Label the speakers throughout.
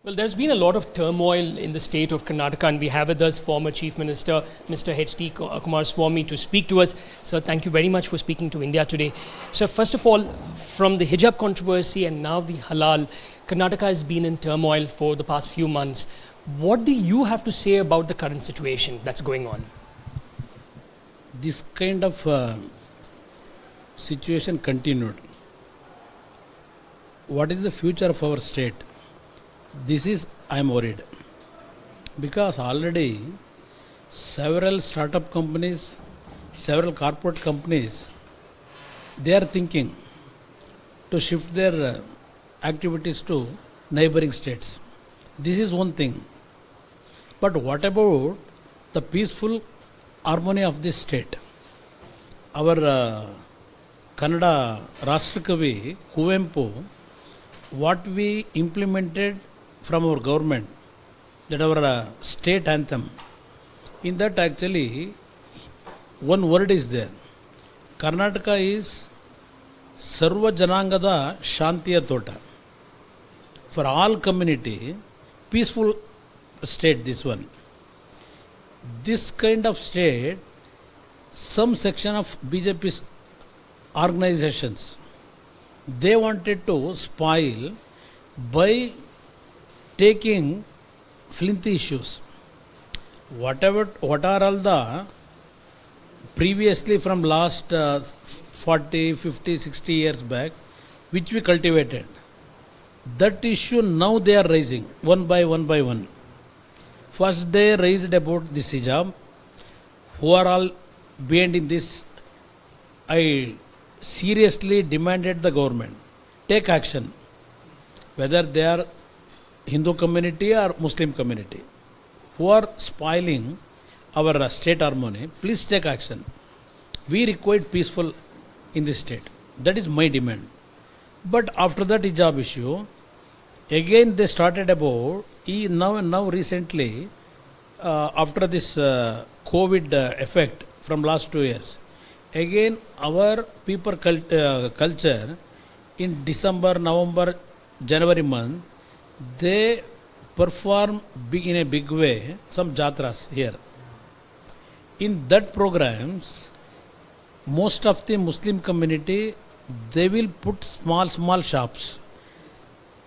Speaker 1: Well, there's been a lot of turmoil in the state of Karnataka, and we have with us former Chief Minister Mr. H.D Kumaraswamy to speak to us. Sir, thank you very much for speaking to India today. So, first of all, from the hijab controversy and now the halal, Karnataka has been in turmoil for the past few months. What do you have to say about the current situation that's going on?
Speaker 2: This kind of situation continued. What is the future of our state? This is I am worried because already several startup companies, several corporate companies, they are thinking to shift their activities to neighboring states. This is one thing. But what about the peaceful harmony of this state? Our Kannada Rashtrakavi Kuvempu, what we implemented from our government, that our state anthem, in that actually one word is there. Karnataka is Sarva Janangada Shantiya Tota. For all community, peaceful state this one. This kind of state, some section of BJP's organizations, they wanted to spoil by taking flinty issues. What are all the previously from last 40, 50, 60 years back, which we cultivated, that issue now they are raising one by one. First they raised about this hijab. Who are all behind in this? I seriously demanded the government take action, whether they are Hindu community or Muslim community, who are spoiling our state harmony, please take action. We require peaceful in this state. That is my demand. But after that hijab issue, again they started about now recently after this COVID effect from last 2 years. Again, our people culture in December, November, January month, they perform in a big way some jatras here. In that programs, most of the Muslim community, they will put small shops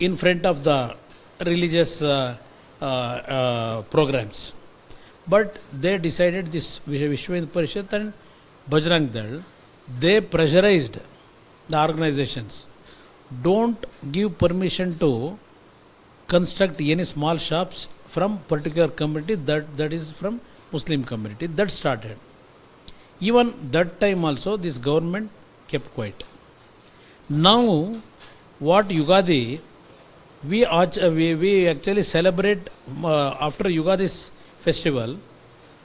Speaker 2: in front of the religious programs. But they decided this Vishwa Hindu Parishad and Bajrang Dal, they pressurized the organizations. Don't give permission to construct any small shops from particular community that is from Muslim community. That started. Even that time also this government kept quiet. Now what Yugadi, we actually celebrate after Yugadi's festival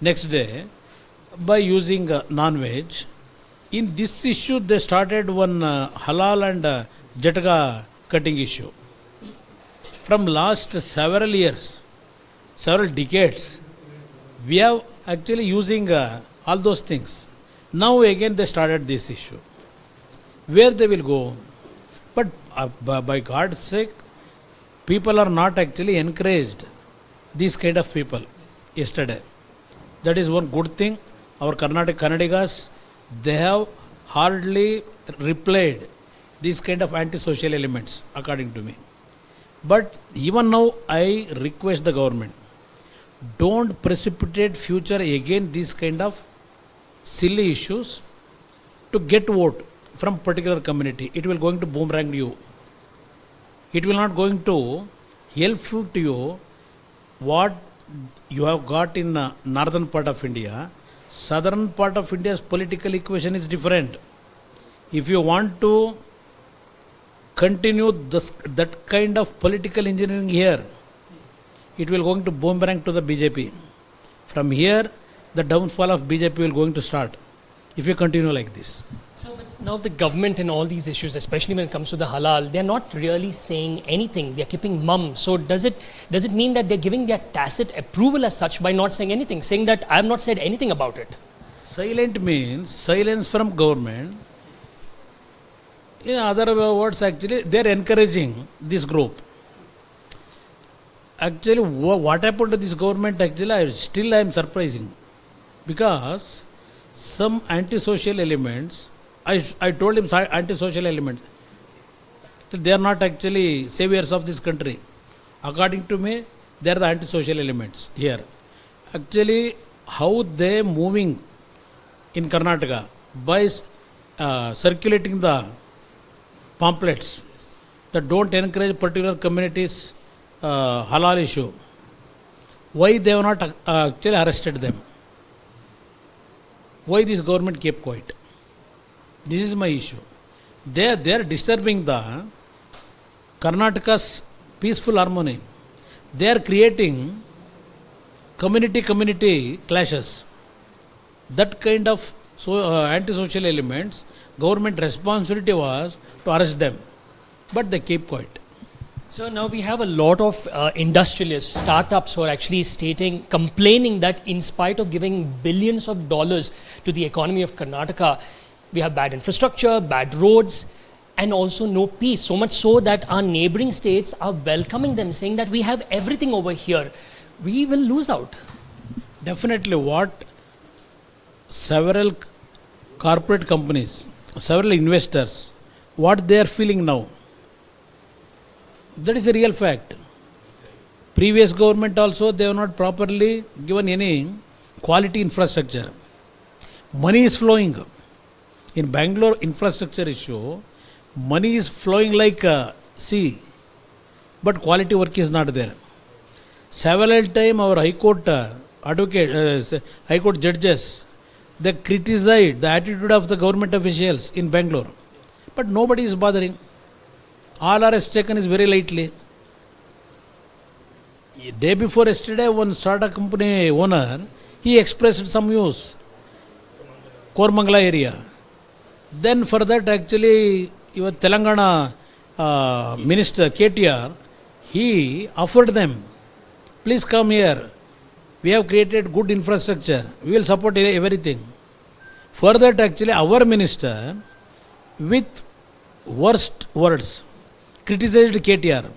Speaker 2: next day by using non-veg. In this issue, they started one halal and jataga cutting issue. From last several years, several decades, we have actually using all those things. Now again they started this issue. Where they will go? But by God's sake, people are not actually encouraged, these kind of people yesterday. That is one good thing. Our Kannadigas, they have hardly replied these kind of antisocial elements, according to me. But even now, I request the government, don't precipitate future again these kind of silly issues to get vote from particular community. It will going to boomerang you. It will not going to helpful to you what you have got in northern part of India. Southern part of India's political equation is different. If you want to continue that kind of political engineering here, it will going to boomerang to the BJP. From here, the downfall of BJP will going to start if you continue like this.
Speaker 1: So now the government in all these issues, especially when it comes to the halal, they're not really saying anything. They're keeping mum. So does it mean that they're giving their tacit approval as such by not saying anything, saying that I have not said anything about it?
Speaker 2: Silent means silence from government. In other words, actually, they are encouraging this group. Actually, what happened to this government, actually, I am surprising. Because some antisocial elements, I told him antisocial elements, they are not actually saviors of this country. According to me, they are the antisocial elements here. Actually, how they moving in Karnataka by circulating the pamphlets that don't encourage particular communities halal issue. Why they have not actually arrested them? Why this government kept quiet? This is my issue. They are disturbing the Karnataka's peaceful harmony. They are creating community clashes. That kind of antisocial elements, government responsibility was to arrest them, but they keep quiet.
Speaker 1: So now we have a lot of industrialists, startups who are actually complaining that in spite of giving billions of dollars to the economy of Karnataka, we have bad infrastructure, bad roads, and also no peace. So much so that our neighboring states are welcoming them, saying that we have everything over here. We will lose out.
Speaker 2: Definitely, what several corporate companies, several investors, what they are feeling now, that is a real fact. Previous government also, they have not properly given any quality infrastructure. Money is flowing. In Bangalore infrastructure issue, money is flowing like sea, but quality work is not there. Several times our High Court High Court judges, they criticized the attitude of the government officials in Bangalore, but nobody is bothering. All are taken is very lightly. Day before yesterday, one startup company owner, he expressed some views, Kormangala area. Then for that, actually, your Telangana minister KTR, he offered them, please come here. We have created good infrastructure. We will support everything. For that, actually, our minister, with worst words, criticized KTR.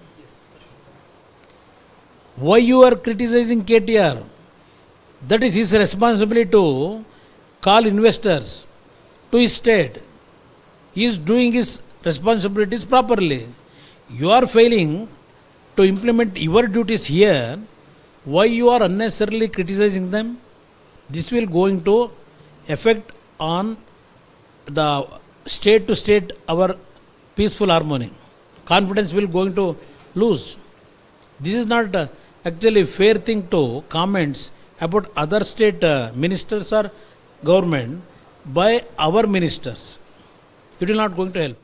Speaker 2: Why you are criticizing KTR? That is his responsibility to call investors to his state. He is doing his responsibilities properly. You are failing to implement your duties here. Why you are unnecessarily criticizing them? This will going to affect on the state to state our peaceful harmony. Confidence will going to lose. This is not actually fair thing to comments about other state ministers or government by our ministers. It will not going to help.